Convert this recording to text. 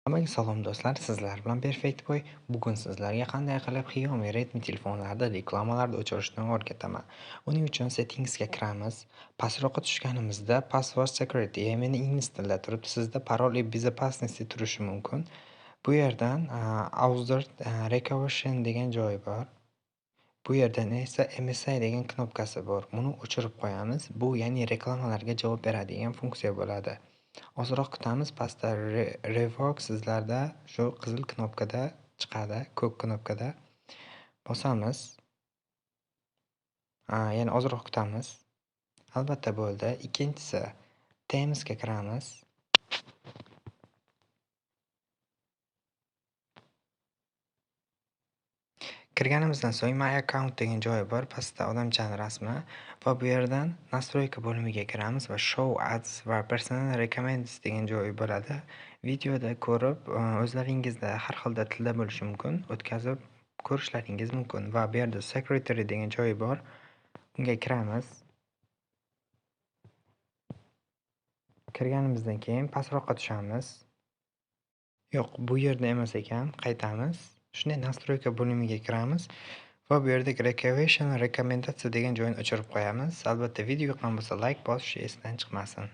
Hammaga salom do'stlar, sizlar bilan Perfect Boy. Bugun sizlarga qanday qilib Xiaomi Redmi telefonlarda reklamalarni o'chirishni o'rgataman. Uning uchun settingsga kiramiz. Pastroqqa tushganimizda Password Security, ya'ni ingliz tilida turibdi. Sizda parol безопасности turishi mumkin. Bu yerdan Author Recognition degan joyi bor. Bu yerdan esa MSI degan knopkasi bor. Buni o'chirib qo'yamiz. Bu ya'ni reklamalarga javob beradigan funksiya bo'ladi. Ozroq kutamiz, pastda Revoke sizlarda shu qizil knopkada chiqadi, ko'k knopkada bosamiz. Yana ozroq kutamiz. Albatta bo'ldi. Ikkinchisi, Themesga kiramiz. Kirganimizdan so'ng My Account degan joyi bor, pastda odamchaning rasmi va bu yerdan Настройка bo'limiga kiramiz va Show Ads va Personal Recommends degan joyi bo'ladi. Videoda ko'rib, o'zlaringizda har xilda tilda bo'lishi mumkin, o'tkazib ko'rishlaringiz mumkin va bu yerda Secretary degan joyi bor. Unga kiramiz. Kirganimizdan keyin pastroqqa tushamiz. Yo'q, bu yerda emas ekan, qaytamiz. Shunday Настройка bo'limiga kiramiz va bu yerda Reservation rekomendatsiya degan joyini o'chirib qo'yamiz. Albatta video yoqqan bo'lsa like bosish esdan chiqmasin.